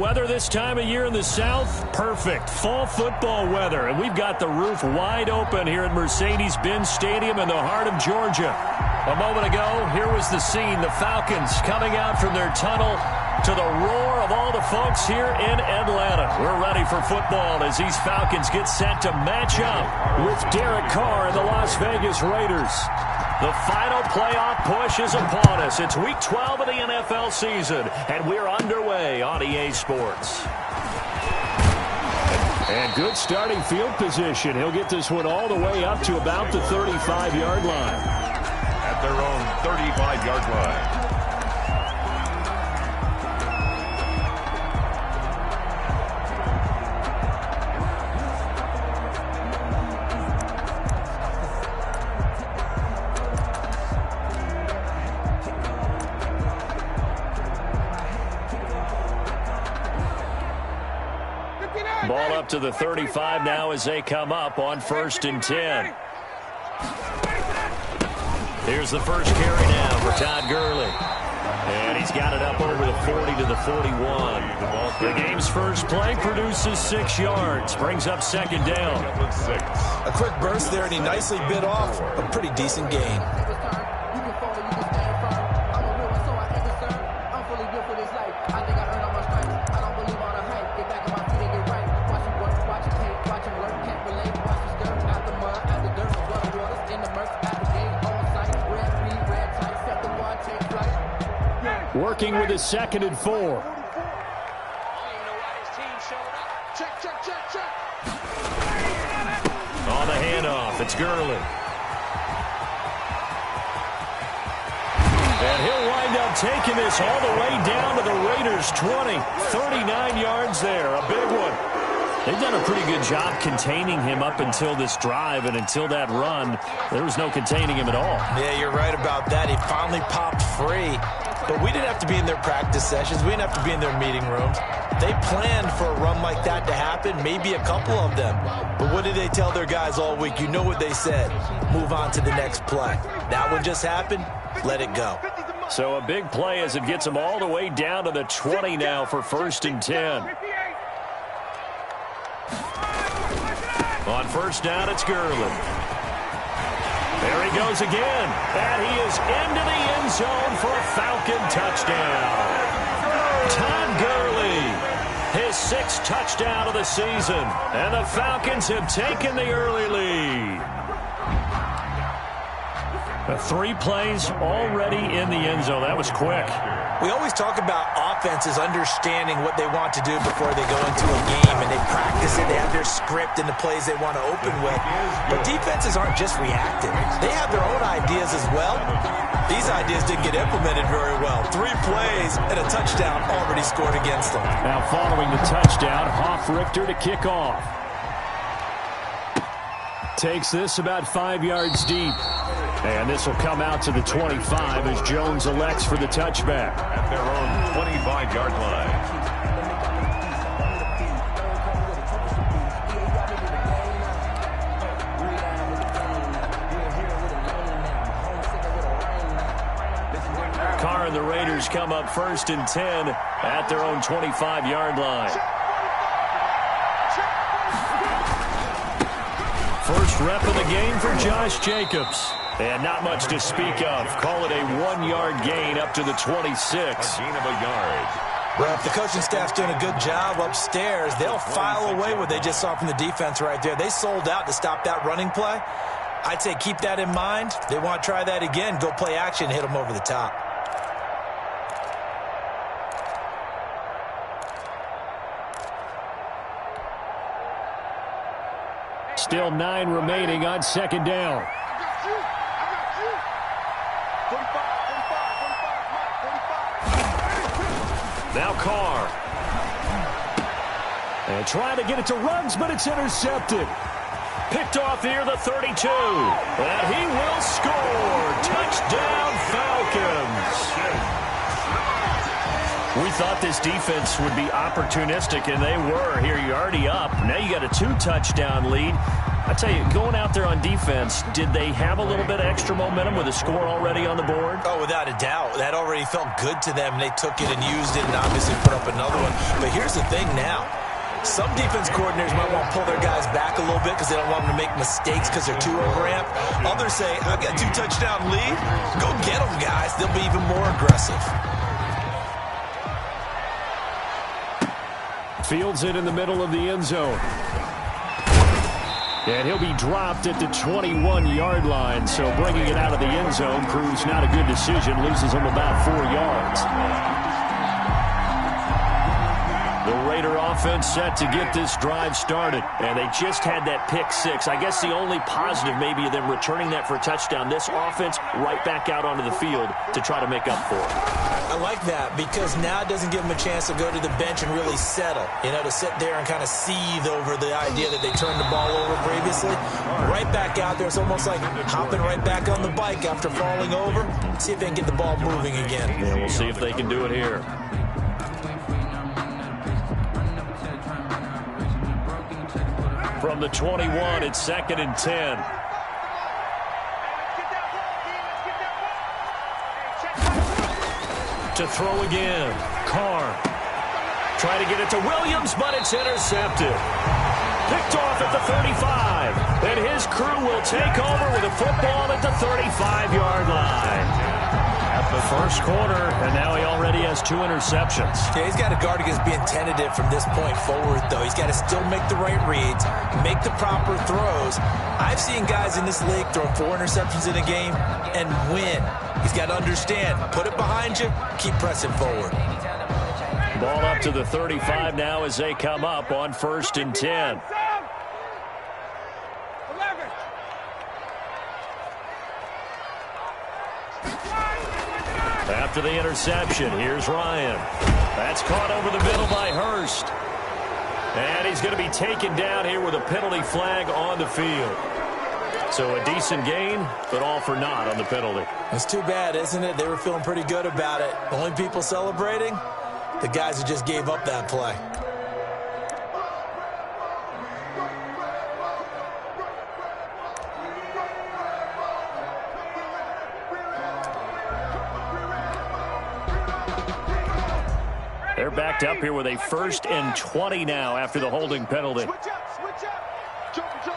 weather this time of year in the South? Perfect. Fall football weather. And we've got the roof wide open here at Mercedes-Benz Stadium in the heart of Georgia. A moment ago, here was the scene. The Falcons coming out from their tunnel to the roar of all the folks here in Atlanta. We're ready for football as these Falcons get set to match up with Derek Carr and the Las Vegas Raiders. The final playoff push is upon us. It's Week 12 of the NFL season, and we're underway on EA Sports. And good starting field position. He'll get this one all the way up to about the 35-yard line. At their own 35-yard line. Ball up to the 35 now as they come up on 1st and 10. Here's the first carry now for Todd Gurley. And he's got it up over the 40 to the 41. The game's first play produces 6 yards. Brings up 2nd down. A quick burst there, and he nicely bit off a pretty decent gain. Working with his 2nd and 4. On the handoff, it's Gurley. And he'll wind up taking this all the way down to the Raiders' 20. 39 yards there, a big one. They've done a pretty good job containing him up until this drive, and until that run, there was no containing him at all. Yeah, you're right about that. He finally popped free. But we didn't have to be in their practice sessions. We didn't have to be in their meeting rooms. They planned for a run like that to happen, maybe a couple of them. But what did they tell their guys all week? You know what they said. Move on to the next play. That one just happened. Let it go. So a big play as it gets them all the way down to the 20 now for 1st and 10. On 1st down, it's Gurley. There he goes again, and he is into the end zone for a Falcon touchdown. Todd Gurley, his 6th touchdown of the season, and the Falcons have taken the early lead. 3 plays already in the end zone. That was quick. We always talk about offenses understanding what they want to do before they go into a game, and they practice it. They have their script and the plays they want to open with. But defenses aren't just reactive. They have their own ideas as well. These ideas didn't get implemented very well. 3 plays and a touchdown already scored against them. Now following the touchdown, Hoff-Richter to kick off. Takes this about 5 yards deep. And this will come out to the 25 as Jones elects for the touchback. At their own 25-yard line. Carr and the Raiders come up 1st and 10 at their own 25-yard line. First rep of the game for Josh Jacobs. And not much to speak of. Call it a 1-yard gain up to the 26. A gain of a yard. Well, if the coaching staff's doing a good job upstairs, they'll file away what they just saw from the defense right there. They sold out to stop that running play. I'd say keep that in mind. They want to try that again. Go play action, hit them over the top. Still 9 remaining on 2nd down. Now Carr. And trying to get it to Ruggs, but it's intercepted. Picked off here, the 32. And he will score. Touchdown, Falcons. We thought this defense would be opportunistic, and they were. Here you're already up. Now you got a 2-touchdown lead. I tell you, going out there on defense, did they have a little bit of extra momentum with a score already on the board? Oh, without a doubt. That already felt good to them. They took it and used it and obviously put up another one. But here's the thing now. Some defense coordinators might want to pull their guys back a little bit because they don't want them to make mistakes because they're too overamped. Others say, I've got 2 touchdown lead. Go get them, guys. They'll be even more aggressive. Fields it in the middle of the end zone. And he'll be dropped at the 21-yard line. So bringing it out of the end zone proves not a good decision. Loses him about 4 yards. The Raider offense set to get this drive started. And they just had that pick 6. I guess the only positive maybe of them returning that for a touchdown. This offense right back out onto the field to try to make up for it. I like that because now it doesn't give them a chance to go to the bench and really settle. You know, to sit there and kind of seethe over the idea that they turned the ball over previously. Right back out there. It's almost like hopping right back on the bike after falling over. See if they can get the ball moving again. Yeah, we'll see if they can do it here. From the 21, it's 2nd and 10. To throw again. Carr. Try to get it to Williams, but it's intercepted. Picked off at the 35. And his crew will take over with a football at the 35-yard line. At the first quarter, and now he already has 2 interceptions. Yeah, he's got to guard against being tentative from this point forward, though. He's got to still make the right reads, make the proper throws. I've seen guys in this league throw 4 interceptions in a game and win. He's got to understand, put it behind you, keep pressing forward. Ball up to the 35 now as they come up on 1st and 10. After the interception, here's Ryan. That's caught over the middle by Hurst. And he's going to be taken down here with a penalty flag on the field. So a decent gain, but all for naught on the penalty. It's too bad, isn't it? They were feeling pretty good about it. The only people celebrating, the guys who just gave up that play. They're backed up here with a 1st and 20 now after the holding penalty. Switch up. Joker. Go.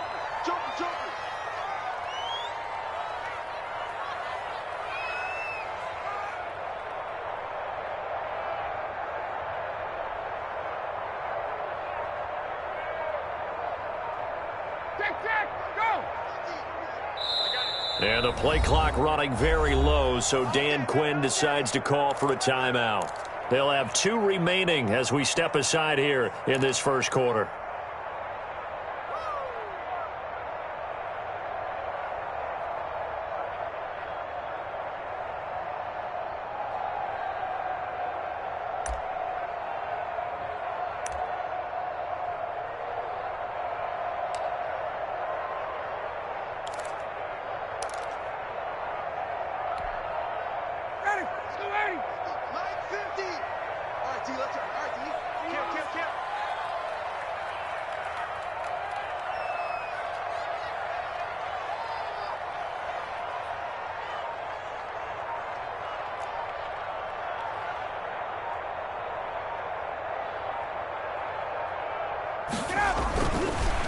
And the play clock running very low, so Dan Quinn decides to call for a timeout. They'll have 2 remaining as we step aside here in this first quarter.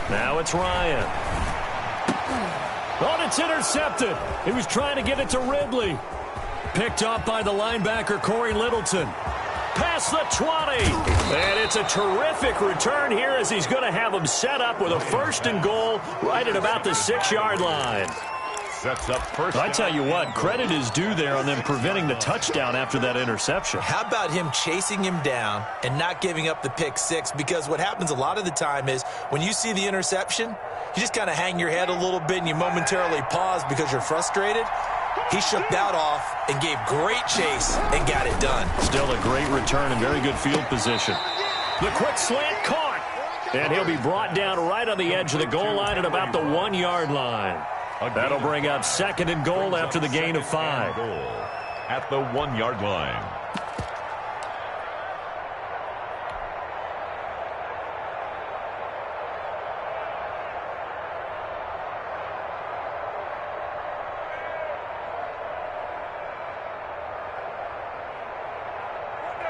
Now it's Ryan. Oh, it's intercepted. He was trying to get it to Ridley. Picked up by the linebacker, Corey Littleton. Past the 20. And it's a terrific return here as he's going to have him set up with a 1st and goal right at about the 6-yard line. Sets up first. I tell you what, credit is due there on them preventing the touchdown after that interception. How about him chasing him down and not giving up the pick 6? Because what happens a lot of the time is when you see the interception, you just kind of hang your head a little bit and you momentarily pause because you're frustrated. He shook that off and gave great chase and got it done. Still a great return and very good field position. The quick slant caught. And he'll be brought down right on the edge of the goal line at about the 1-yard line. That'll bring up 2nd and goal after the gain of 5. At the 1-yard line.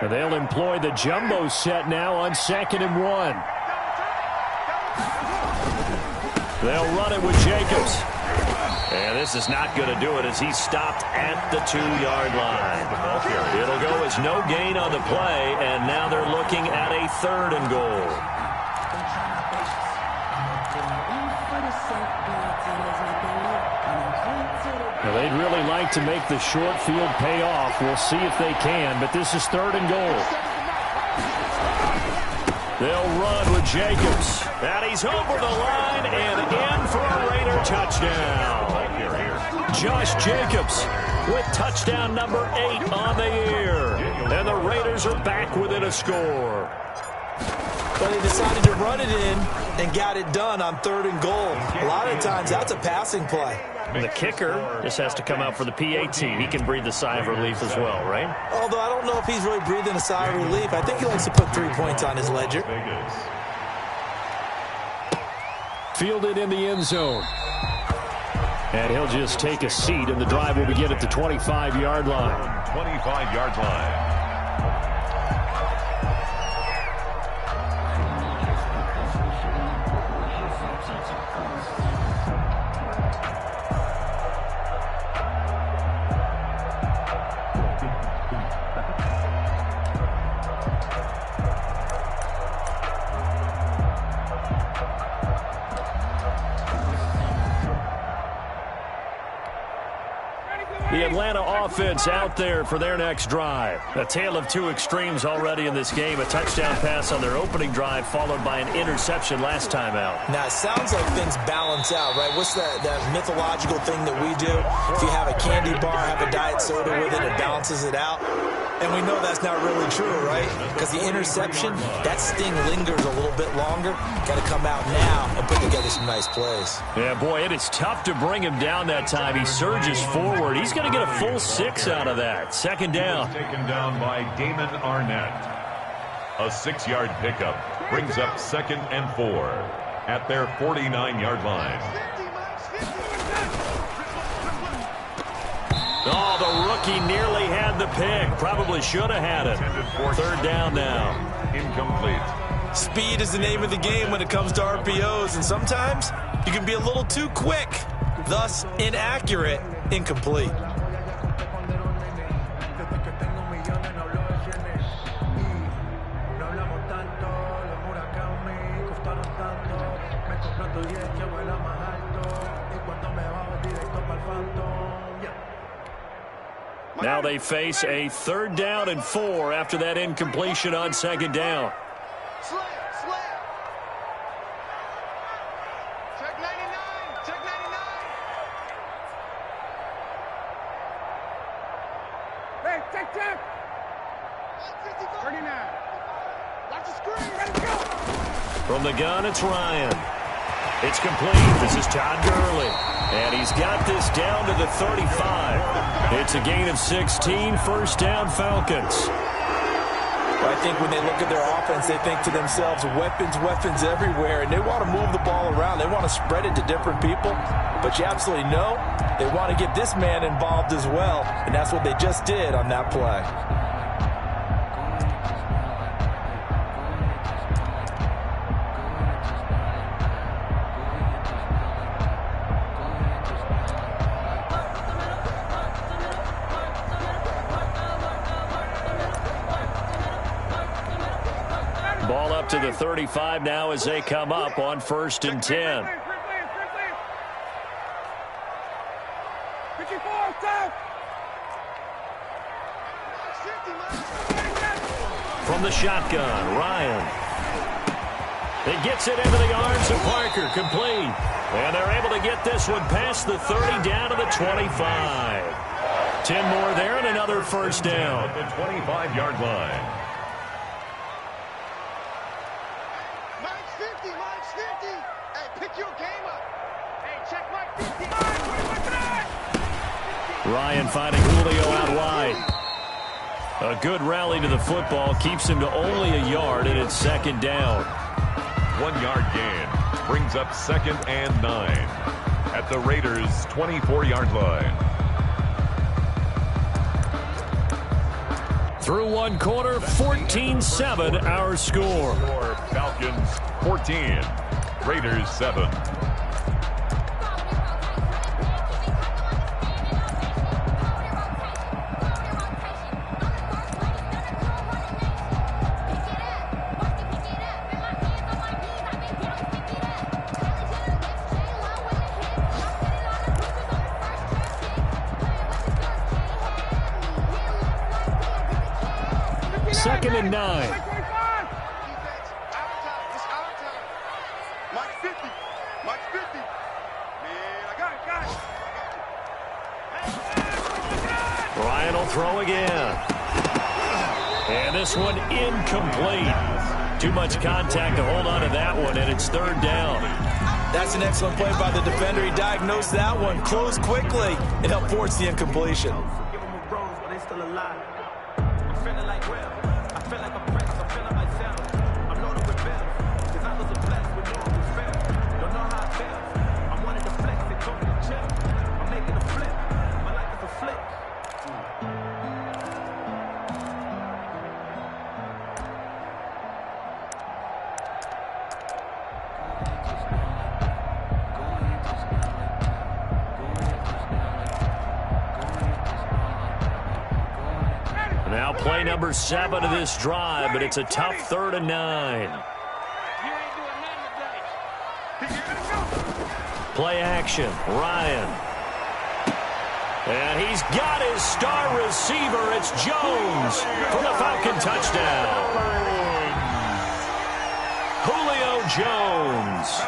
And they'll employ the jumbo set now on 2nd and 1. They'll run it with Jacobs. And this is not going to do it as he's stopped at the 2-yard line. It'll go as no gain on the play, and now they're looking at a 3rd and goal. Now they'd really like to make the short field pay off. We'll see if they can, but this is 3rd and goal. They'll run with Jacobs. And he's over the line and in for a Raider touchdown. Josh Jacobs with touchdown number 8 on the year. And the Raiders are back within a score. But they decided to run it in and got it done on 3rd and goal. A lot of times that's a passing play. And the kicker just has to come out for the PAT. He can breathe a sigh of relief as well, right? Although I don't know if he's really breathing a sigh of relief. I think he likes to put 3 points on his ledger. Fielded in the end zone. And he'll just take a seat, and the drive will begin at the 25-yard line. 25-yard line. The Atlanta offense out there for their next drive. A tale of 2 extremes already in this game. A touchdown pass on their opening drive followed by an interception last time out. Now, it sounds like things balance out, right? What's that mythological thing that we do? If you have a candy bar, have a diet soda with it, it balances it out. And we know that's not really true, right? Because the interception, that sting lingers a little bit longer. Got to come out now and put together some nice plays. Yeah, boy, it is tough to bring him down that time. He surges forward. He's going to get a full 6 out of that. 2nd down. Taken down by Damon Arnett. A 6-yard pickup brings up 2nd and 4 at their 49-yard line. Oh, the rookie nearly had the pick. Probably should have had it. 3rd down now. Incomplete. Speed is the name of the game when it comes to RPOs, and sometimes you can be a little too quick, thus inaccurate, incomplete. Now they face a 3rd down and 4 after that incompletion on 2nd down. Slam. Check 99. Check 99. Hey, check. 39. Watch the screen. Let's go. From the gun, it's Ryan. It's complete. This is Todd Gurley. And he's got this down to the 35. It's a gain of 16. 1st down, Falcons. Well, I think when they look at their offense, they think to themselves, weapons everywhere, and they want to move the ball around. They want to spread it to different people. But you absolutely know they want to get this man involved as well, and that's what they just did on that play. Ball up to the 35 now as they come up on 1st and 10. From the shotgun, Ryan. It gets it into the arms of Parker, complete. And they're able to get this one past the 30 down to the 25. 10 more there and another 1st down. At the 25-yard line. Mine's 50. Hey, pick your game up. Hey, check my 50. Ryan finding Julio out wide. A good rally to the football keeps him to only a yard, and it's 2nd down. 1-yard gain brings up 2nd and 9 at the Raiders' 24-yard line. Through one quarter, 14-7 our score. Falcons 14, Raiders 7. Second and 9. Defense, our time. It's our time. Mike 50. Mike 50. Man, I got it. Ryan will throw again. And this one incomplete. Too much contact to hold on to that one, and it's third down. That's an excellent play by the defender. He diagnosed that one, closed quickly, and helped force the incompletion. Give them a rose, but they still alive. I'm feeling like real. I feel like a prince. I'm feeling myself. I'm loaded with bells. Cause I was a blessed with no despair. Don't know how it feels. I wanted to flex and go to the chill. I'm making a flip. My life is a flick. Now play number 7 of this drive, but it's a tough 3rd and 9. Play action, Ryan. And he's got his star receiver. It's Jones for the Falcon touchdown. Julio Jones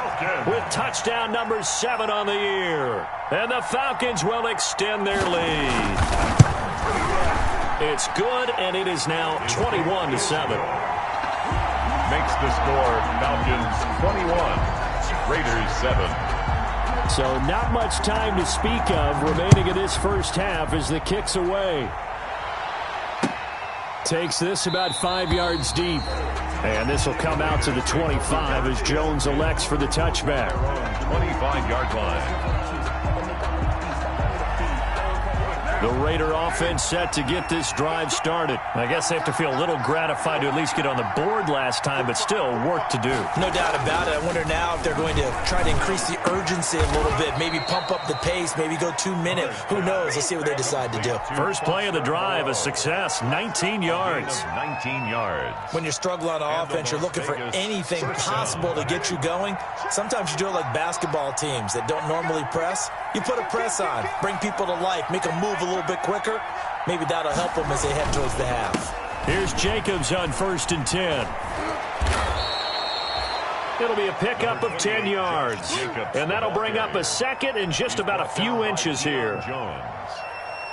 with touchdown number 7 on the year. And the Falcons will extend their lead. It's good, and it is now 21-7. Makes the score Falcons 21, Raiders 7. So not much time to speak of remaining in this first half as the kick's away. Takes this about 5 yards deep. And this will come out to the 25 as Jones elects for the touchback. 25-yard line. The Raider offense set to get this drive started. I guess they have to feel a little gratified to at least get on the board last time, but still work to do. No doubt about it. I wonder now if they're going to try to increase the urgency a little bit, maybe pump up the pace, maybe go 2 minute. Who knows? Let's see what they decide to do. First play of the drive, a success, 19 yards. 19 yards. When you're struggling on offense, you're looking for anything possible to get you going. Sometimes you do it like basketball teams that don't normally press. You put a press on, bring people to life, make them move a little bit quicker. Maybe that'll help them as they head towards the half. Here's Jacobs on 1st and 10. It'll be a pickup of 10 yards. And that'll bring up a second and just about a few inches here.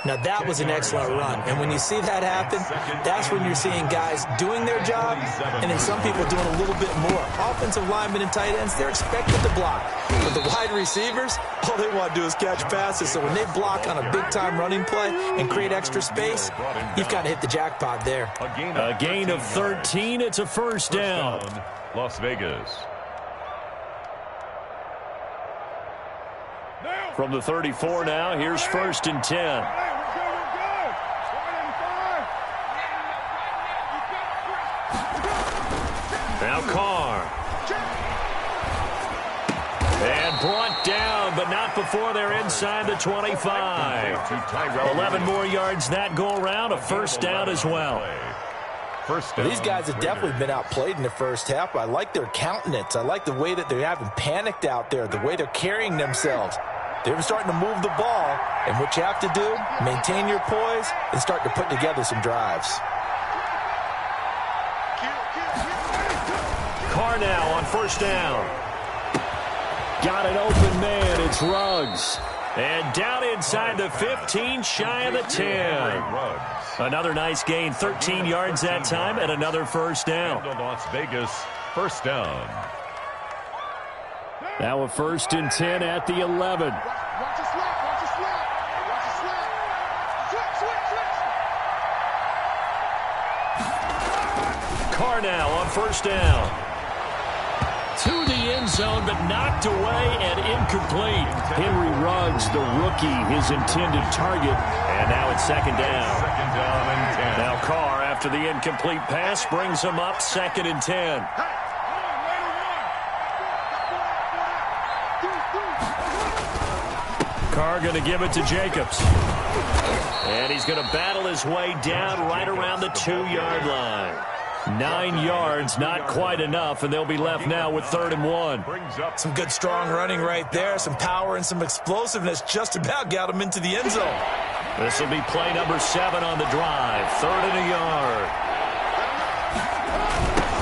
Now, that was an excellent run. And when you see that happen, that's when you're seeing guys doing their job and then some people doing a little bit more. Offensive linemen and tight ends, they're expected to block. But the wide receivers, all they want to do is catch passes. So when they block on a big-time running play and create extra space, you've got to hit the jackpot there. A gain of 13. It's a first down. Las Vegas. From the 34 now, here's 1st and 10. Now Carr. And brought down, but not before they're inside the 25. 11 more yards that go around, a first down as well. Well, these guys have definitely been outplayed in the first half. I like their countenance. I like the way that they haven't panicked out there, the way they're carrying themselves. They're starting to move the ball, and what you have to do, maintain your poise and start to put together some drives. Carr now on first down. Got an open man. It's Ruggs. And down inside the 15, shy of the 10. Another nice gain, 13 yards that time, and another first down. Las Vegas, first down. Now a 1st and 10 at the 11. Watch a slap, watch a slap. Watch a slap. Switch. Carr now on first down. To the end zone, but knocked away and incomplete. Henry Ruggs, the rookie, his intended target. And now it's second down. Second down and 10. Now Carr, after the incomplete pass, brings him up 2nd and 10. Carr going to give it to Jacobs. And he's going to battle his way down right around the 2-yard line. 9 yards, not quite enough, and they'll be left now with 3rd and 1. Some good strong running right there. Some power and some explosiveness just about got him into the end zone. This will be play number 7 on the drive. 3rd and a yard.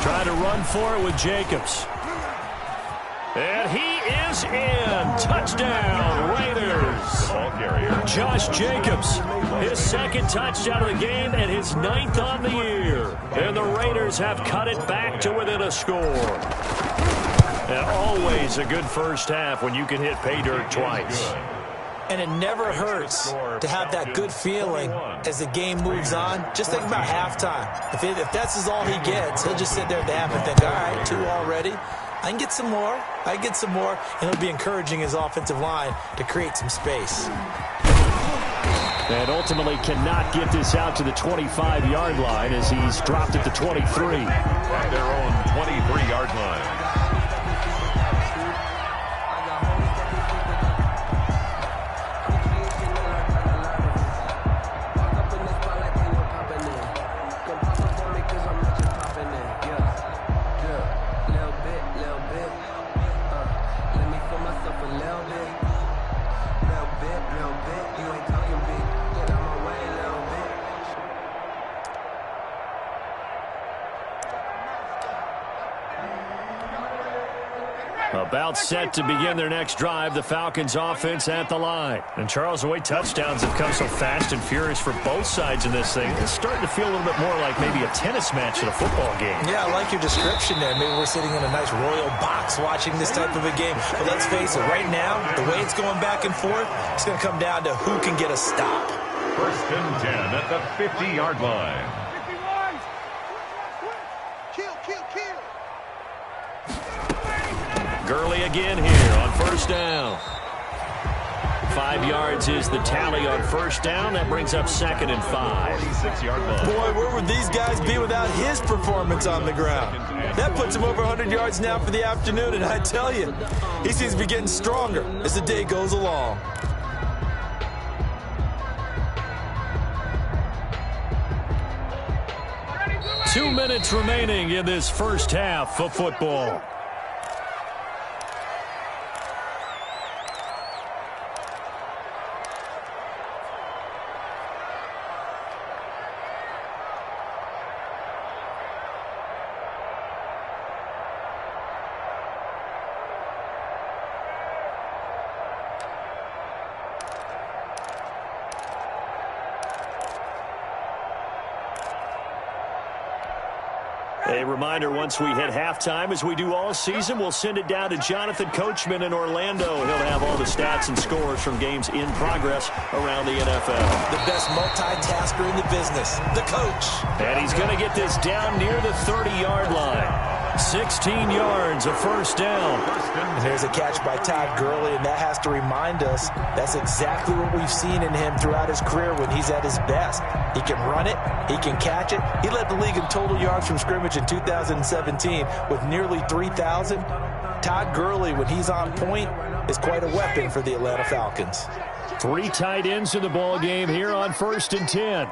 Trying to run for it with Jacobs. And he is in. Touchdown, Raiders. Ball carrier. Josh Jacobs, his 2nd touchdown of the game and his 9th on the year. And the Raiders have cut it back to within a score. And always a good first half when you can hit pay dirt twice. And it never hurts to have that good feeling as the game moves on. Just think about halftime. If that's all he gets, he'll just sit there at the half and think, all right, 2 already. I can get some more. I can get some more. And he'll be encouraging his offensive line to create some space. And ultimately cannot get this out to the 25-yard line as he's dropped at the 23. At their own 23-yard line. About set to begin their next drive, the Falcons offense at the line. And Charles, the way touchdowns have come so fast and furious for both sides in this thing, it's starting to feel a little bit more like maybe a tennis match at a football game. Yeah, I like your description there. Maybe we're sitting in a nice royal box watching this type of a game. But let's face it, right now, the way it's going back and forth, it's going to come down to who can get a stop. 1st and 10 at the 50-yard line. Gurley again here on 1st down. 5 yards is the tally on 1st down. That brings up 2nd and 5. 46-yard line. Boy, where would these guys be without his performance on the ground? That puts him over 100 yards now for the afternoon, and I tell you, he seems to be getting stronger as the day goes along. Two minutes remaining in this first half of football. A reminder, once we hit halftime, as we do all season, we'll send it down to Jonathan Coachman in Orlando. He'll have all the stats and scores from games in progress around the NFL. The best multitasker in the business, the coach. And he's going to get this down near the 30-yard line. 16 yards, a 1st down. And there's a catch by Todd Gurley, and that has to remind us that's exactly what we've seen in him throughout his career when he's at his best. He can run it, he can catch it. He led the league in total yards from scrimmage in 2017 with nearly 3,000. Todd Gurley, when he's on point, is quite a weapon for the Atlanta Falcons. 3 tight ends in the ball game here on 1st and 10.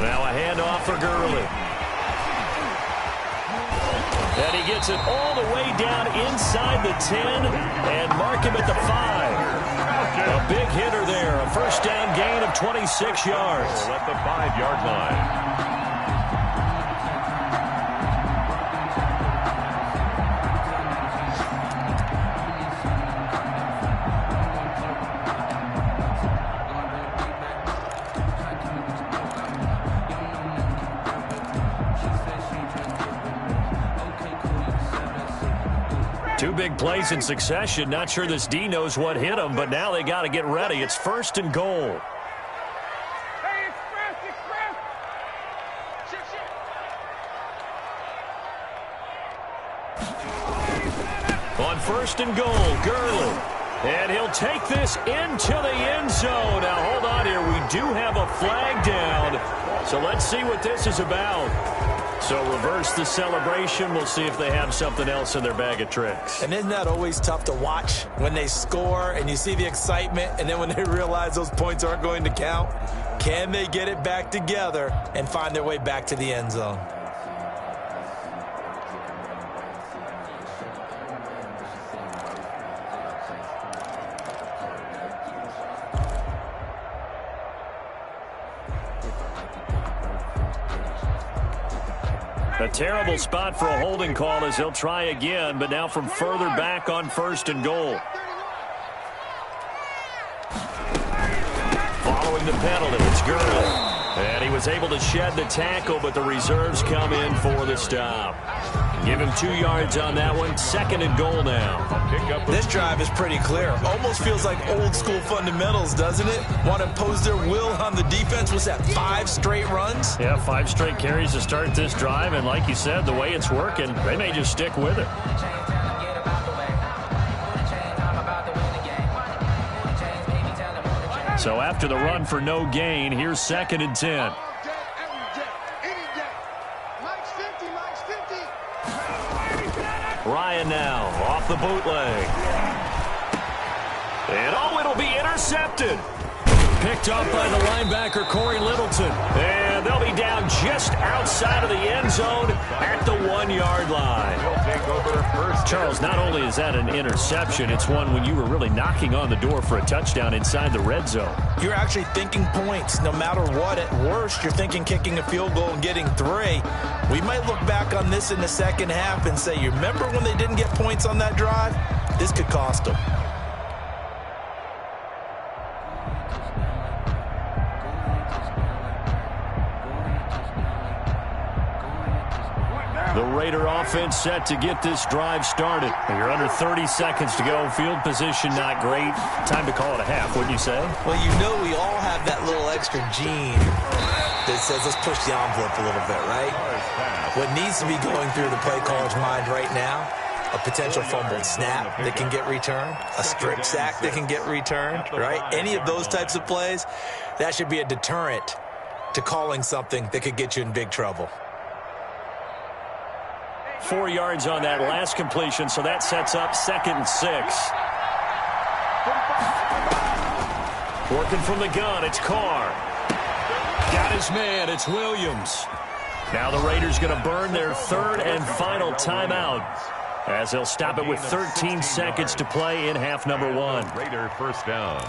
Now a handoff for Gurley. And he gets it all the way down inside the 10 and mark him at the 5. A big hitter there. A 1st down gain of 26 yards. At the 5-yard line. Two big plays in succession. Not sure this D knows what hit him, but now they got to get ready. It's 1st and goal. Hey, express. Shit. first and goal. Gurley. And he'll take this into the end zone. Now, hold on here. We do have a flag down. So let's see what this is about. So reverse the celebration. We'll see if they have something else in their bag of tricks. And isn't that always tough to watch when they score and you see the excitement, and then when they realize those points aren't going to count? Can they get it back together and find their way back to the end zone? A terrible spot for a holding call as he'll try again, but now from further back on first and goal. Following the penalty, it's Gurley. And he was able to shed the tackle, but the reserves come in for the stop. Give him 2 yards on that one. Second and goal now. This drive is pretty clear. Almost feels like old school fundamentals, doesn't it? Want to impose their will on the defense. Was that 5 straight runs? Yeah, 5 straight carries to start this drive. And like you said, the way it's working, they may just stick with it. So after the run for no gain, here's second and 10. Ryan now off the bootleg. And it'll be intercepted. Picked up by the linebacker, Corey Littleton. And they'll be down just outside of the end zone at the 1-yard line. Charles, not only is that an interception, it's one when you were really knocking on the door for a touchdown inside the red zone. You're actually thinking points. No matter what, at worst, you're thinking kicking a field goal and getting 3. We might look back on this in the second half and say, you remember when they didn't get points on that drive? This could cost them. The Raider offense set to get this drive started. You're under 30 seconds to go. Field position not great. Time to call it a half, wouldn't you say? Well, you know we all have that little extra gene that says let's push the envelope a little bit, right? What needs to be going through the play caller's mind right now, a potential fumbled snap that can get returned, a strip sack that can get returned, right? Any of those types of plays, that should be a deterrent to calling something that could get you in big trouble. 4 yards on that last completion, so that sets up second and 6. Working from the gun, it's Carr. Got his man, it's Williams. Now the Raiders going to burn their third and final timeout as they'll stop it with 13 seconds to play in half number 1. Raider first down.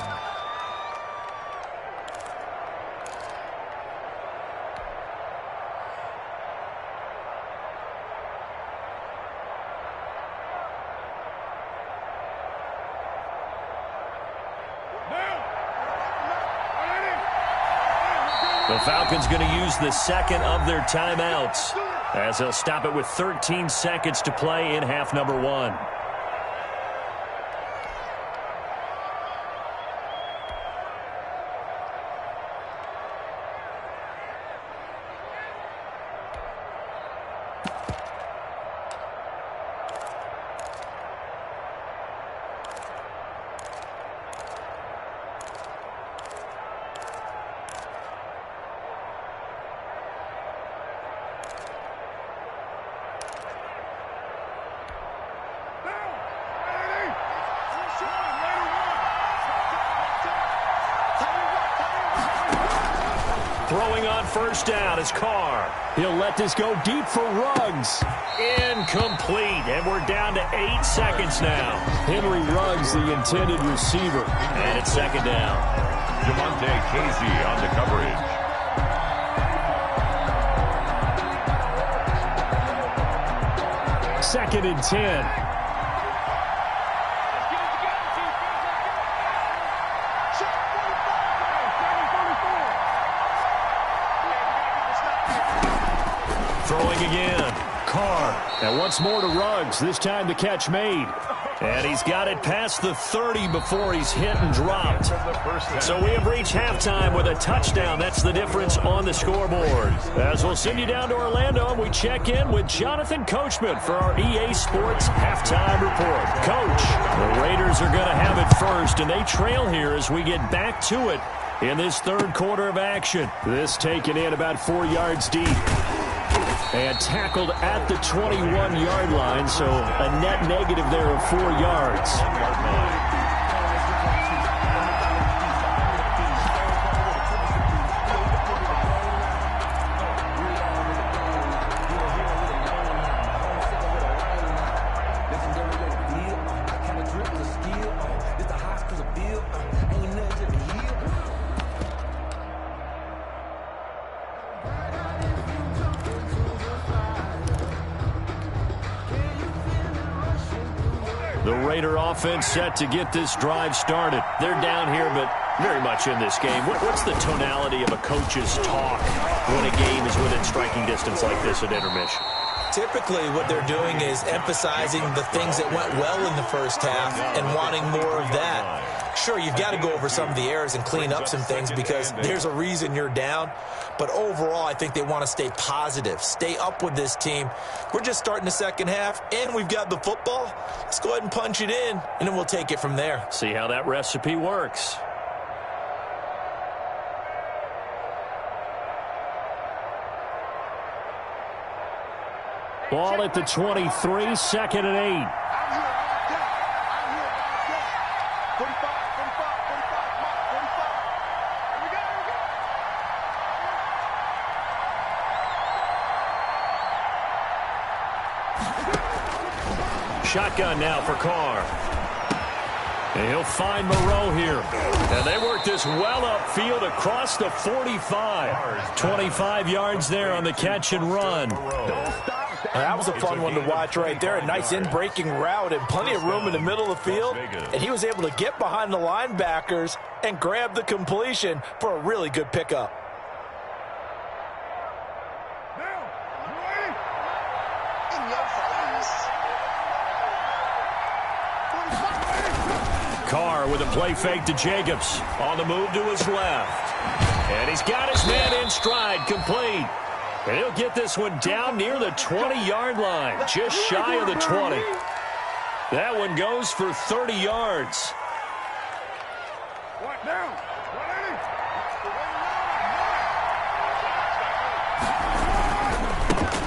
The Falcons going to use the second of their timeouts as they'll stop it with 13 seconds to play in half number 1. Throwing on first down is Carr. He'll let this go deep for Ruggs. Incomplete. And we're down to 8 seconds now. Henry Ruggs, the intended receiver. And it's second down. Jamonte Casey on the coverage. Second and 10. Throwing again. Carr. And once more to Ruggs. This time the catch made. And he's got it past the 30 before he's hit and dropped. So we have reached halftime with a touchdown. That's the difference on the scoreboard. As we'll send you down to Orlando, and we check in with Jonathan Coachman for our EA Sports Halftime Report. Coach, the Raiders are going to have it first, and they trail here as we get back to it in this third quarter of action. This taken in about 4 yards deep. And tackled at the 21-yard line, so a net negative there of 4 yards. The Raider offense set to get this drive started. They're down here, but very much in this game. What's the tonality of a coach's talk when a game is within striking distance like this at intermission? Typically, what they're doing is emphasizing the things that went well in the first half and wanting more of that. Sure, you've got to go over some of the errors and clean up some things because there's a reason you're down. But overall, I think they want to stay positive, stay up with this team. We're just starting the second half, and we've got the football. Let's go ahead and punch it in, and then we'll take it from there. See how that recipe works. Ball at the 23, second and 8. Shotgun now for Carr. And he'll find Moreau here. And they work this well upfield across the 45. 25 yards there on the catch and run. That was a fun one to watch right there. A nice in-breaking route and plenty of room in the middle of the field. And he was able to get behind the linebackers and grab the completion for a really good pickup. Carr with a play fake to Jacobs. On the move to his left. And he's got his man in stride, complete. And he'll get this one down near the 20-yard line, just shy of the 20. That one goes for 30 yards.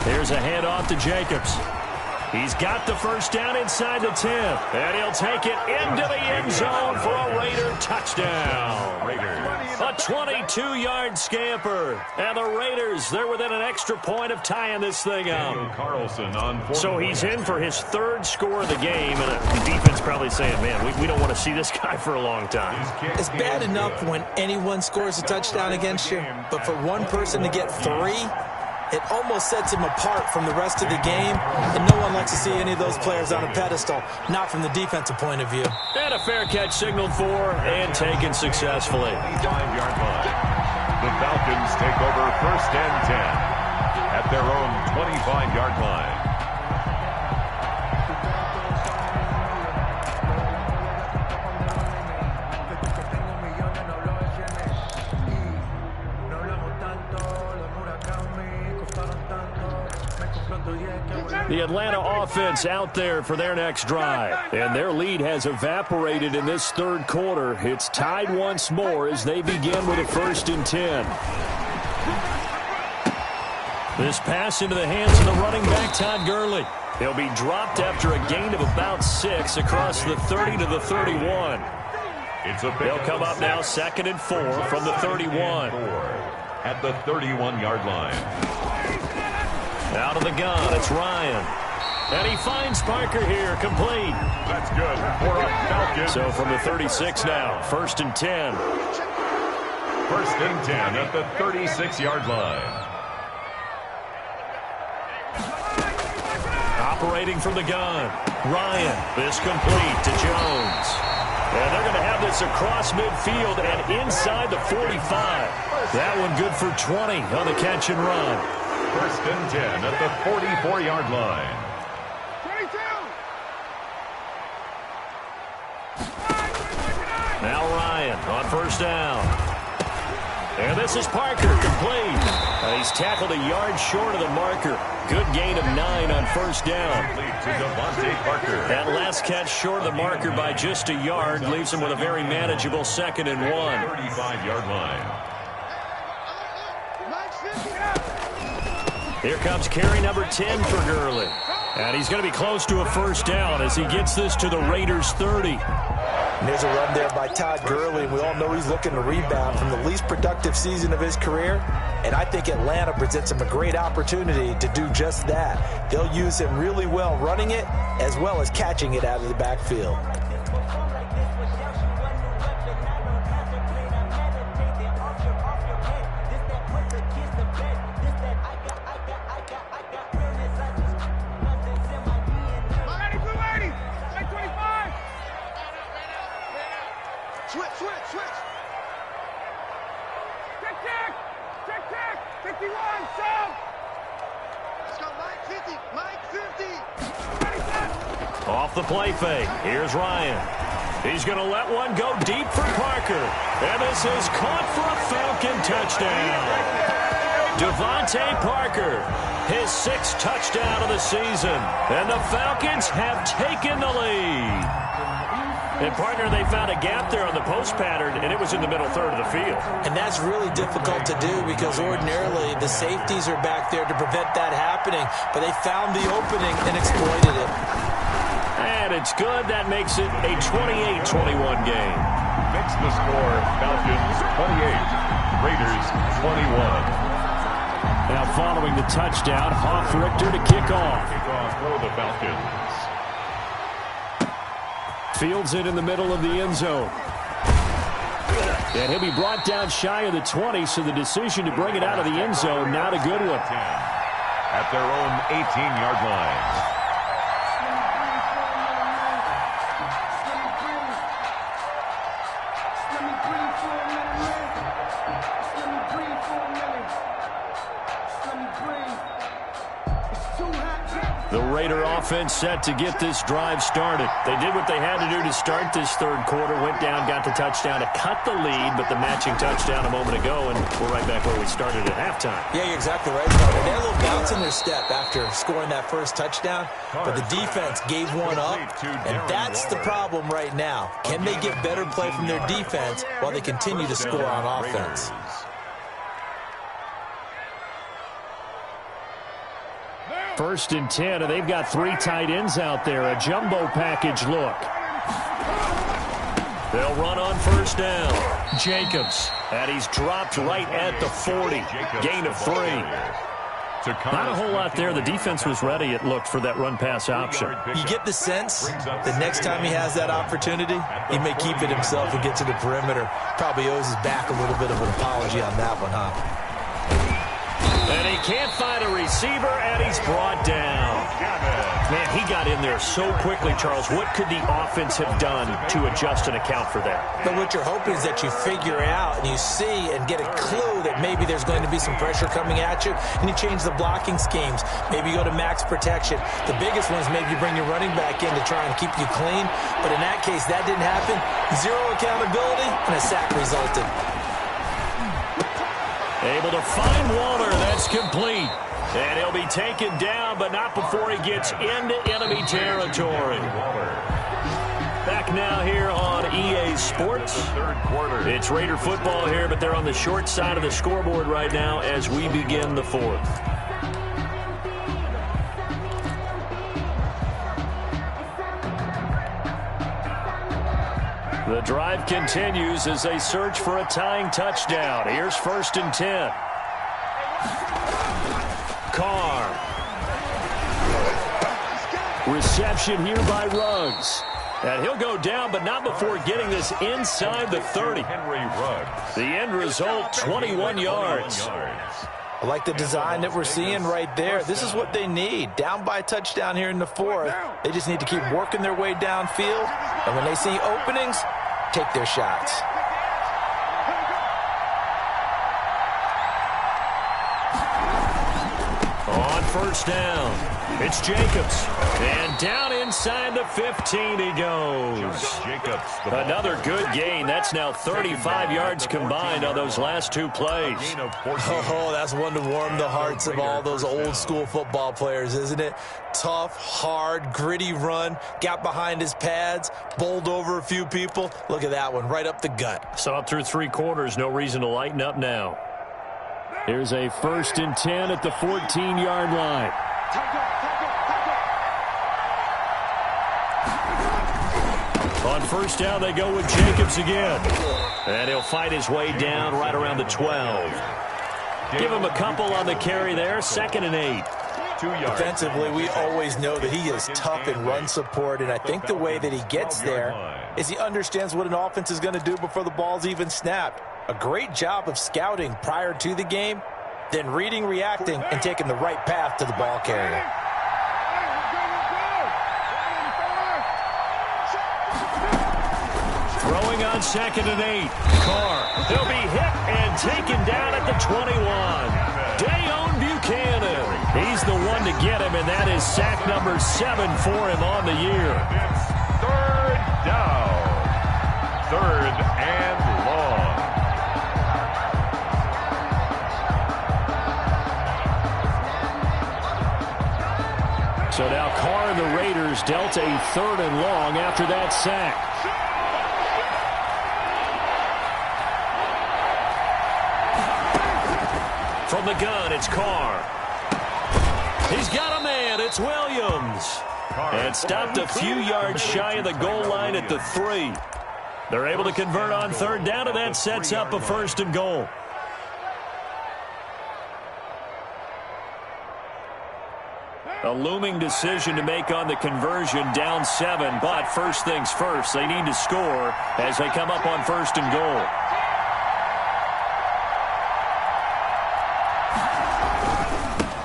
Here's a handoff to Jacobs. He's got the first down inside the 10. And he'll take it into the end zone for a Raider touchdown. A 22-yard scamper. And the Raiders, they're within an extra point of tying this thing up. So he's in for his third score of the game. And the defense probably saying, man, we don't want to see this guy for a long time. It's bad enough when anyone scores a touchdown against you. But for one person to get 3, it almost sets him apart from the rest of the game, and no one likes to see any of those players on a pedestal, not from the defensive point of view. And a fair catch signaled for and taken successfully. 5-yard line. The Falcons take over first and 10 at their own 25-yard line. The Atlanta offense out there for their next drive. And their lead has evaporated in this third quarter. It's tied once more as they begin with a 1st and 10. This pass into the hands of the running back, Todd Gurley. He'll be dropped after a gain of about 6 across the 30 to the 31. They'll come up now 2nd and 4 from the 31. At the 31-yard line. Out of the gun, it's Ryan. And he finds Parker here, complete. That's good for a Falcon. So from the 36 now, 1st and 10. 1st and 10 at the 36-yard line. Operating from the gun, Ryan. This complete to Jones. And they're going to have this across midfield and inside the 45. That one good for 20 on the catch and run. 1st and 10 at the 44-yard line. 22. Now Ryan on first down. And this is Parker, complete. He's tackled a yard short of the marker. Good gain of 9 on first down. That last catch short of the marker by just a yard leaves him with a very manageable 2nd and 1. 35-yard line. Here comes carry number 10 for Gurley. And he's going to be close to a first down as he gets this to the Raiders' 30. And there's a run there by Todd Gurley. We all know he's looking to rebound from the least productive season of his career. And I think Atlanta presents him a great opportunity to do just that. They'll use him really well running it as well as catching it out of the backfield. Off the play fake. Here's Ryan. He's going to let one go deep for Parker. And this is caught for a Falcon touchdown. Devontae Parker, his 6th touchdown of the season. And the Falcons have taken the lead. And, partner, they found a gap there on the post pattern, and it was in the middle third of the field. And that's really difficult to do because ordinarily the safeties are back there to prevent that happening. But they found the opening and exploited it. And it's good. That makes it a 28-21 game. Makes the score Falcons 28, Raiders 21. Now following the touchdown, Hoff-Richter to kick off. Kickoff for the Falcons. Fields it in the middle of the end zone. And he'll be brought down shy of the 20, so the decision to bring it out of the end zone, not a good one. At their own 18-yard line. The Raider offense set to get this drive started. They did what they had to do to start this third quarter, went down, got the touchdown to cut the lead, but the matching touchdown a moment ago, and we're right back where we started at halftime. Yeah, you're exactly right, Scott. They had a little bounce in their step after scoring that first touchdown, but the defense gave one up, and that's the problem right now. Can they get better play from their defense while they continue to score on offense? First and 10, and they've got 3 tight ends out there. A jumbo package look. They'll run on first down. Jacobs, and he's dropped right at the 40. Gain of 3. Not a whole lot there. The defense was ready, it looked, for that run-pass option. You get the sense that next time he has that opportunity, he may keep it himself and get to the perimeter. Probably owes his back a little bit of an apology on that one, huh? And he can't find a receiver, and he's brought down. Man, he got in there so quickly, Charles. What could the offense have done to adjust and account for that? But what you're hoping is that you figure out and you see and get a clue that maybe there's going to be some pressure coming at you, and you change the blocking schemes. Maybe you go to max protection. The biggest one is maybe you bring your running back in to try and keep you clean. But in that case, that didn't happen. 0 accountability, and a sack resulted. Able to find Waller. That's complete. And he'll be taken down, but not before he gets into enemy territory. Back now here on EA Sports. It's Raider football here, but they're on the short side of the scoreboard right now as we begin the fourth. The drive continues as they search for a tying touchdown. Here's first and 10. Carr. Reception here by Ruggs. And he'll go down, but not before getting this inside the 30. The end result, 21 yards. I like the design that we're seeing right there. This is what they need. Down by a touchdown here in the fourth. They just need to keep working their way downfield. And when they see openings, take their shots. On first down, It's Jacobs. And down inside the 15 he goes. Jacobs. Another good gain. That's now 35 yards combined on those last two plays. Oh, that's one to warm the hearts of all those old school football players, isn't it? Tough, hard, gritty run. Got behind his pads, bowled over a few people. Look at that one, right up the gut. So up through 3 quarters, no reason to lighten up now. Here's a 1st and 10 at the 14-yard line. On 1st down, they go with Jacobs again. And he'll fight his way down right around the 12. Give him a couple on the carry there. 2nd and 8. 2 yards. Defensively, we always know that he is tough in run support, and I think the way that he gets there is he understands what an offense is going to do before the ball's even snapped. A great job of scouting prior to the game, then reading, reacting, and taking the right path to the ball carrier. Throwing on 2nd and 8. Carr. He'll be hit and taken down at the 21. Dayon Buchanan. He's the one to get him, and that is sack number 7 for him on the year. It's 3rd down. 3rd and long. So now Carr and the Raiders dealt a 3rd and long after that sack. From the gun, it's Carr. He's got a man. It's Williams. And stopped a few yards shy of the goal line at the 3. They're able to convert on 3rd down, and that sets up a 1st and goal. A looming decision to make on the conversion, down 7. But first things first, they need to score as they come up on 1st and goal.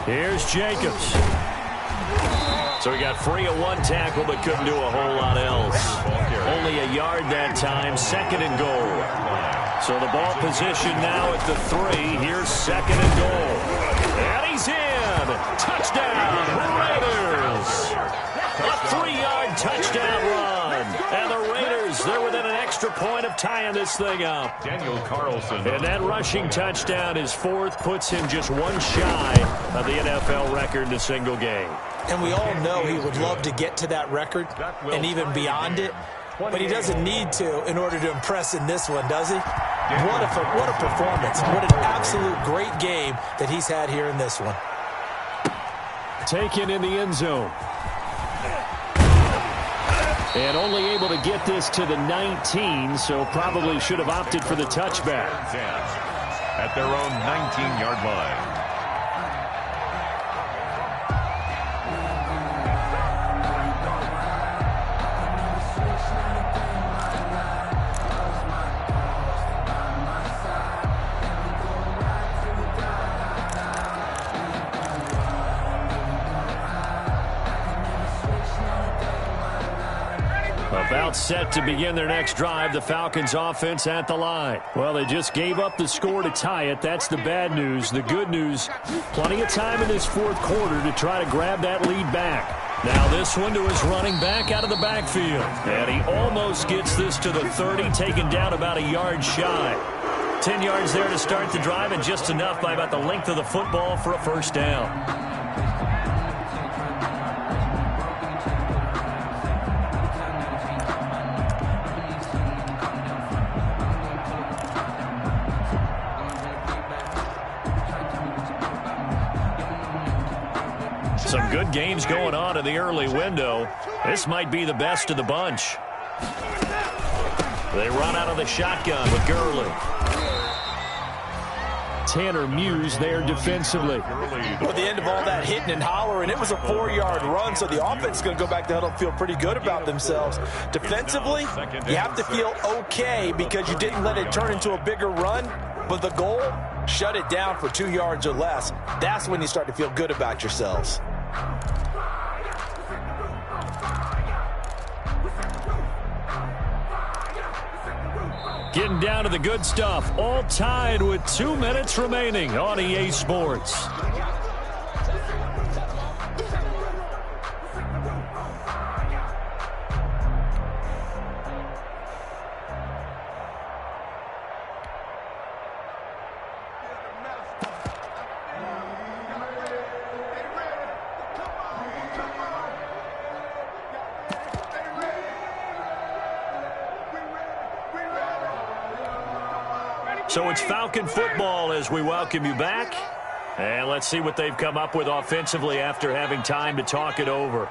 Here's Jacobs. So he got free of 1 tackle but couldn't do a whole lot else. Only a yard that time, 2nd and goal. So the ball position now at the 3. Here's 2nd and goal. And he's in. Touchdown, Raiders. A 3-yard touchdown run. And the Raiders, they're within an extra point of tying this thing up. Daniel Carlson. And that rushing touchdown, his 4th, puts him just 1 shy of the NFL record in a single game. And we all know he would love to get to that record and even beyond it, but he doesn't need to in order to impress in this one, does he? What a performance. What an absolute great game that he's had here in this one. Taken in the end zone. And only able to get this to the 19, so probably should have opted for the touchback. At their own 19-yard line. About set to begin their next drive, the Falcons offense at the line. Well, they just gave up the score to tie it. That's the bad news. The good news, plenty of time in this 4th quarter to try to grab that lead back. Now this one to his running back out of the backfield. And he almost gets this to the 30, taken down about a yard shy. 10 yards there to start the drive, and just enough by about the length of the football for a 1st down. Some good games going on in the early window. This might be the best of the bunch. They run out of the shotgun with Gurley. Tanner Muse there defensively. Well, at the end of all that hitting and hollering, it was a 4-yard run, so the offense is going to go back to huddle and feel pretty good about themselves. Defensively, you have to feel okay because you didn't let it turn into a bigger run, but the goal, shut it down for 2 yards or less. That's when you start to feel good about yourselves. Getting down to the good stuff, all tied with 2 minutes remaining on EA Sports. So it's Falcon football as we welcome you back. And let's see what they've come up with offensively after having time to talk it over.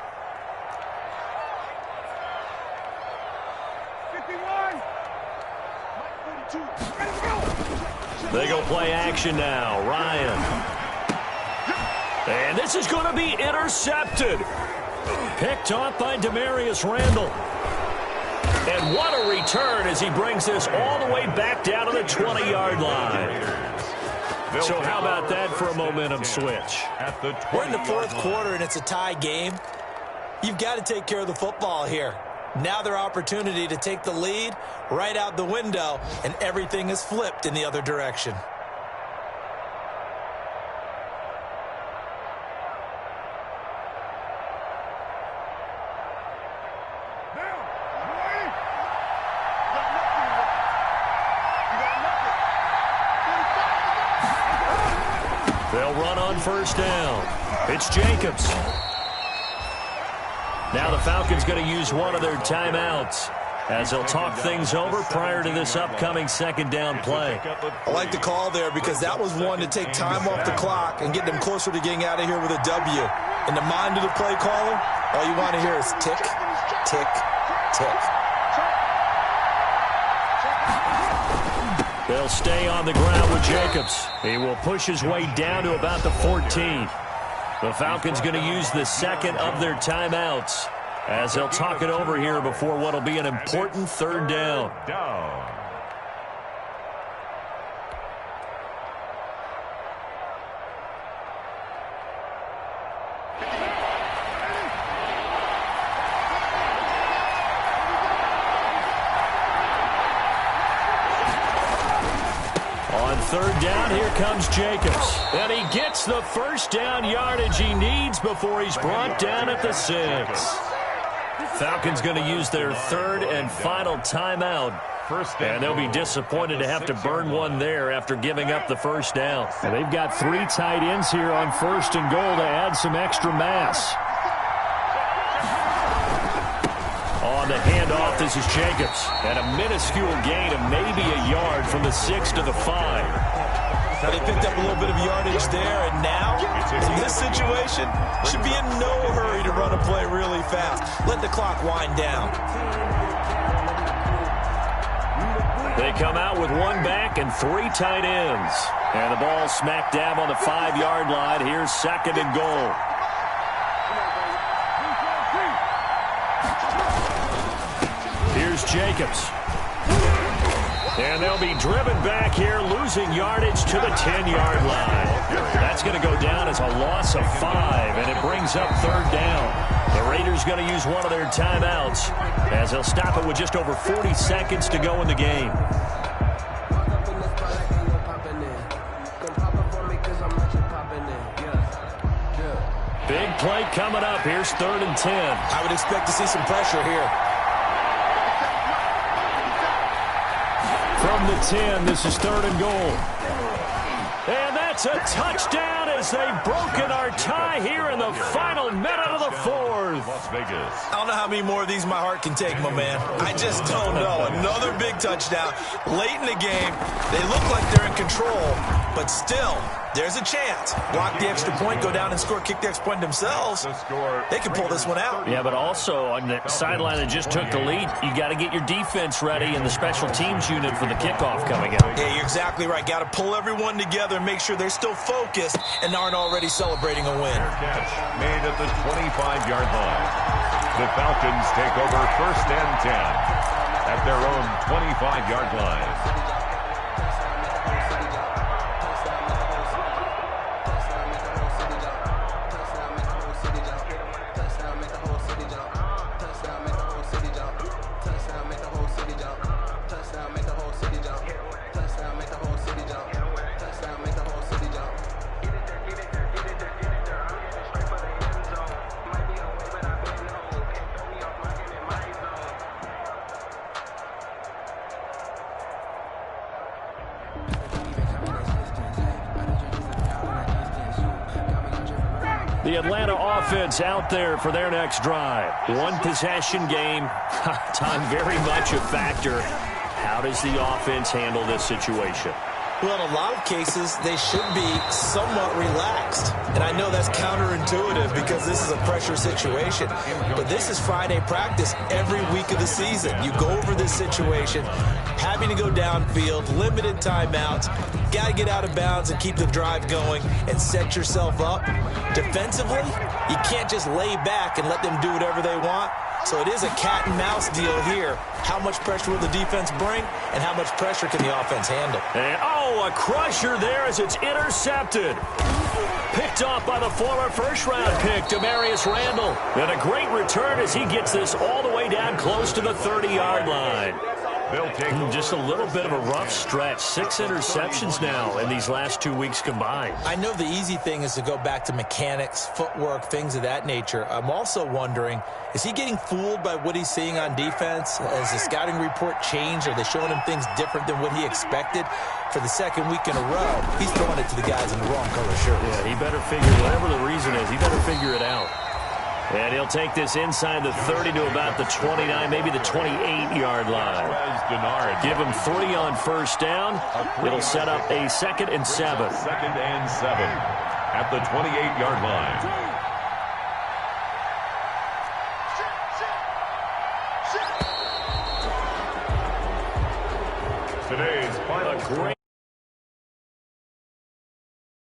51. They go play action now. Ryan. And this is going to be intercepted. Picked off by Demarius Randall. And what a return as he brings this all the way back down to the 20-yard line. So how about that for a momentum switch? We're in the fourth quarter, and it's a tie game. You've got to take care of the football here. Now their opportunity to take the lead right out the window, and everything is flipped in the other direction. They'll run on first down. It's Jacobs. Now the Falcons going to use one of their timeouts as they'll talk things over prior to this upcoming second down play. I like the call there because that was one to take time off the clock and get them closer to getting out of here with a W. In the mind of the play caller, all you want to hear is tick, tick, tick. They'll stay on the ground with Jacobs. He will push his way down to about the 14. The Falcons going to use the second of their timeouts as they'll talk it over here before what will be an important third down. Third down, here comes Jacobs. And he gets the first down yardage he needs before he's brought down at the 6. Falcons going to use their third and final timeout. And they'll be disappointed to have to burn one there after giving up the first down. And they've got 3 tight ends here on first and goal to add some extra mass. On the handoff, this is Jacobs. And a minuscule gain of maybe a yard from the 6 to the 5. They picked up a little bit of yardage there, and now, in this situation, should be in no hurry to run a play really fast. Let the clock wind down. They come out with 1 back and 3 tight ends. And the ball smack dab on the 5-yard line. Here's second and goal. Here's Jacobs. And they'll be driven back here, losing yardage to the 10-yard line. That's going to go down as a loss of 5, and it brings up third down. The Raiders going to use one of their timeouts as they'll stop it with just over 40 seconds to go in the game. Big play coming up. Here's 3rd and 10. I would expect to see some pressure here. From the 10, this is 3rd and goal. And that's a touchdown as they've broken our tie here in the final minute of the 4th. Las Vegas. I don't know how many more of these my heart can take, my man. I just don't know. Another big touchdown. Late in the game, they look like they're in control, but still, there's a chance. Block the extra point, go down and score, kick the extra point themselves. They can pull this one out. Yeah, but also on the sideline that just took the lead, you got to get your defense ready and the special teams unit for the kickoff coming up. Yeah, you're exactly right. Got to pull everyone together and make sure they're still focused and aren't already celebrating a win. Catch made at the 25-yard line. The Falcons take over 1st and 10 at their own 25-yard line. The Atlanta offense out there for their next drive. 1 possession game. Time very much a factor. How How does the offense handle this situation? Well, in a lot of cases, they should be somewhat relaxed. And I know that's counterintuitive because this is a pressure situation. But this is Friday practice every week of the season. You go over this situation, having to go downfield, limited timeouts, got to get out of bounds and keep the drive going and set yourself up. Defensively, you can't just lay back and let them do whatever they want. So it is a cat and mouse deal here. How much pressure will the defense bring, and how much pressure can the offense handle? And, a crusher there as it's intercepted. Picked off by the former first-round pick, Demarius Randall. And a great return as he gets this all the way down close to the 30-yard line. They'll take Just a little bit of a rough stretch. 6 interceptions now in these last 2 weeks combined. I know the easy thing is to go back to mechanics, footwork, things of that nature. I'm also wondering, is he getting fooled by what he's seeing on defense? Has the scouting report changed? Are they showing him things different than what he expected? For the second week in a row, he's throwing it to the guys in the wrong color shirts. Yeah, he better figure, whatever the reason is, he better figure it out. And he'll take this inside the 30 to about the 29, maybe the 28-yard line. Give him 3 on first down. It'll set up a 2nd and 7. 2nd and 7 at the 28-yard line. Today's final.